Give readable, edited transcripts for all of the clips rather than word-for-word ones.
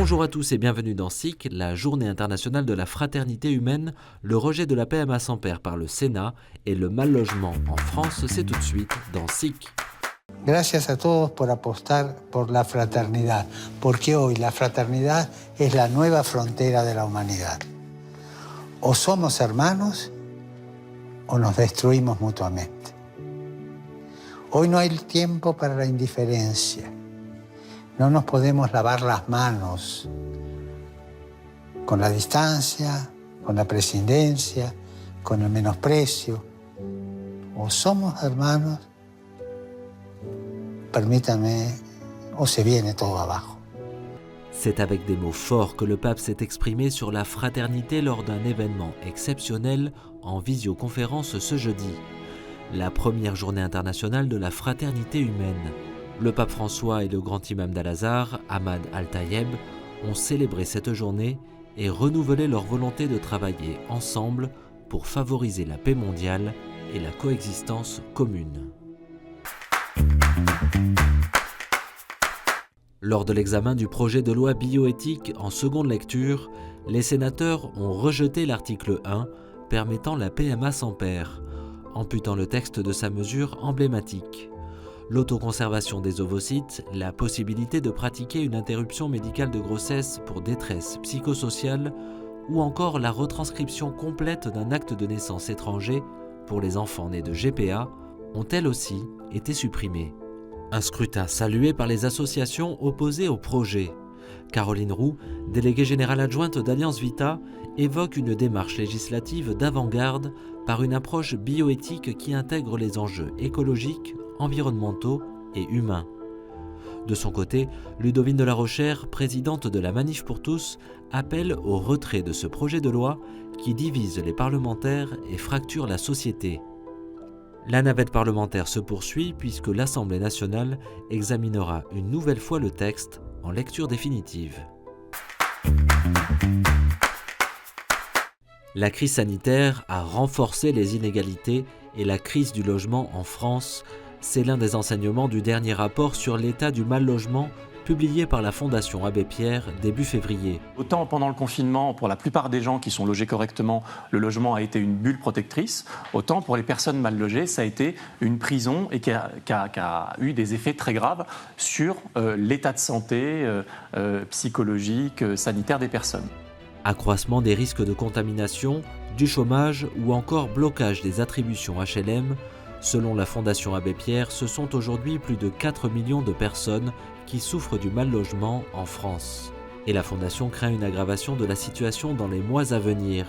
Bonjour à tous et bienvenue dans SIC, la journée internationale de la fraternité humaine, le rejet de la PMA sans père par le Sénat et le mal-logement en France, c'est tout de suite dans SIC. Gracias a todos por apostar por la fraternidad, porque hoy la fraternidad es la nueva frontera de la humanidad. O somos hermanos o nos destruimos mutuamente. Hoy no hay tiempo para la indiferencia. No nos podemos lavar las manos con la distancia, con la prescindencia, con el menosprecio. O somos hermanos, permítanme, o se viene todo abajo. C'est avec des mots forts que le pape s'est exprimé sur la fraternité lors d'un événement exceptionnel en visioconférence ce jeudi. La première journée internationale de la fraternité humaine. Le pape François et le grand imam d'Al-Azhar, Ahmad Al-Tayeb, ont célébré cette journée et renouvelé leur volonté de travailler ensemble pour favoriser la paix mondiale et la coexistence commune. Lors de l'examen du projet de loi bioéthique en seconde lecture, les sénateurs ont rejeté l'article 1 permettant la PMA sans père, amputant le texte de sa mesure emblématique. L'autoconservation des ovocytes, la possibilité de pratiquer une interruption médicale de grossesse pour détresse psychosociale ou encore la retranscription complète d'un acte de naissance étranger pour les enfants nés de GPA ont elles aussi été supprimées. Un scrutin salué par les associations opposées au projet. Caroline Roux, déléguée générale adjointe d'Alliance Vita, évoque une démarche législative d'avant-garde par une approche bioéthique qui intègre les enjeux écologiques, environnementaux et humains. De son côté, Ludovine de la Rochère, présidente de la Manif pour tous, appelle au retrait de ce projet de loi qui divise les parlementaires et fracture la société. La navette parlementaire se poursuit puisque l'Assemblée nationale examinera une nouvelle fois le texte en lecture définitive. La crise sanitaire a renforcé les inégalités et la crise du logement en France. C'est l'un des enseignements du dernier rapport sur l'état du mal-logement publié par la Fondation Abbé Pierre début février. Autant pendant le confinement, pour la plupart des gens qui sont logés correctement, le logement a été une bulle protectrice, autant pour les personnes mal logées, ça a été une prison et qui a eu des effets très graves sur l'état de santé psychologique, sanitaire des personnes. Accroissement des risques de contamination, du chômage ou encore blocage des attributions HLM. Selon la Fondation Abbé Pierre, ce sont aujourd'hui plus de 4 millions de personnes qui souffrent du mal-logement en France. Et la Fondation craint une aggravation de la situation dans les mois à venir.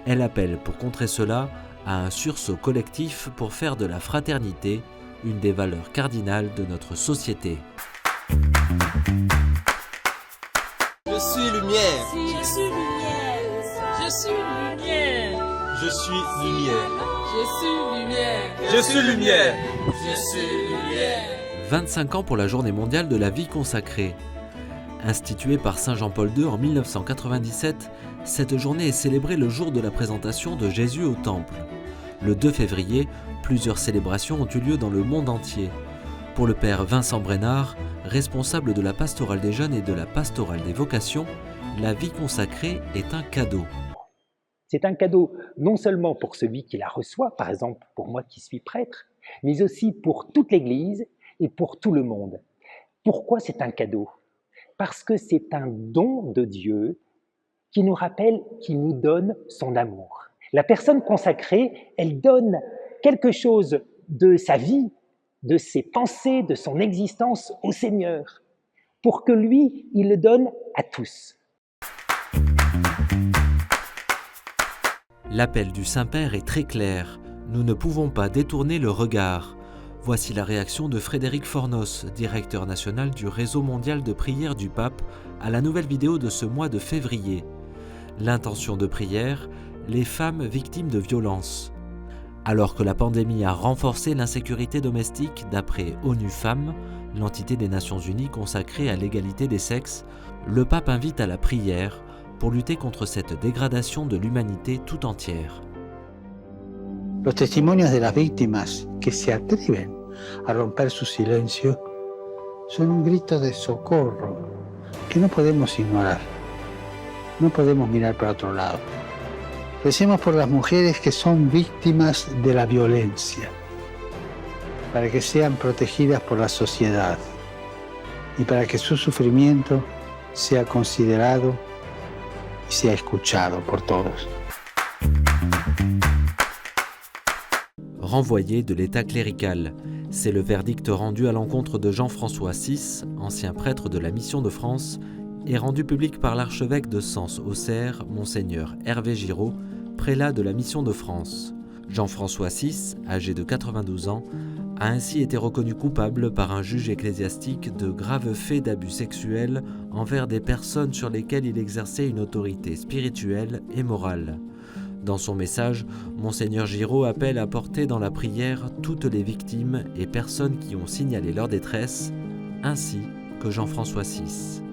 Elle appelle pour contrer cela à un sursaut collectif pour faire de la fraternité une des valeurs cardinales de notre société. Je suis lumière. Je suis lumière. Je suis lumière. Je suis lumière. Je suis lumière. Je suis lumière. Je suis lumière. 25 ans pour la Journée mondiale de la vie consacrée. Instituée par Saint Jean-Paul II en 1997, cette journée est célébrée le jour de la présentation de Jésus au Temple. Le 2 février, plusieurs célébrations ont eu lieu dans le monde entier. Pour le père Vincent Brenard, responsable de la pastorale des jeunes et de la pastorale des vocations, la vie consacrée est un cadeau. C'est un cadeau non seulement pour celui qui la reçoit, par exemple pour moi qui suis prêtre, mais aussi pour toute l'Église et pour tout le monde. Pourquoi c'est un cadeau ? Parce que c'est un don de Dieu qui nous rappelle qu'il nous donne son amour. La personne consacrée, elle donne quelque chose de sa vie, de ses pensées, de son existence au Seigneur, pour que lui, il le donne à tous. L'appel du Saint-Père est très clair. Nous ne pouvons pas détourner le regard. Voici la réaction de Frédéric Fornos, directeur national du Réseau mondial de prière du Pape, à la nouvelle vidéo de ce mois de février. L'intention de prière, les femmes victimes de violences. Alors que la pandémie a renforcé l'insécurité domestique d'après ONU Femmes, l'entité des Nations Unies consacrée à l'égalité des sexes, le pape invite à la prière pour lutter contre cette dégradation de l'humanité tout entière. Los testimonios de las víctimas que se atreven a romper su silencio son un grito de socorro que no podemos ignorar. No podemos mirar para otro lado. Recemos por las mujeres que son víctimas de la violencia, para que sean protegidas por la sociedad y para que su sufrimiento sea considerado y sea escuchado por todos. Renvoyé de l'état clérical, c'est le verdict rendu à l'encontre de Jean-François VI, ancien prêtre de la Mission de France, et rendu public par l'archevêque de Sens-Auxerre, Monseigneur Hervé Giraud, prélat de la Mission de France. Jean-François VI, âgé de 92 ans, a ainsi été reconnu coupable par un juge ecclésiastique de graves faits d'abus sexuels envers des personnes sur lesquelles il exerçait une autorité spirituelle et morale. Dans son message, Monseigneur Giraud appelle à porter dans la prière toutes les victimes et personnes qui ont signalé leur détresse, ainsi que Jean-François VI.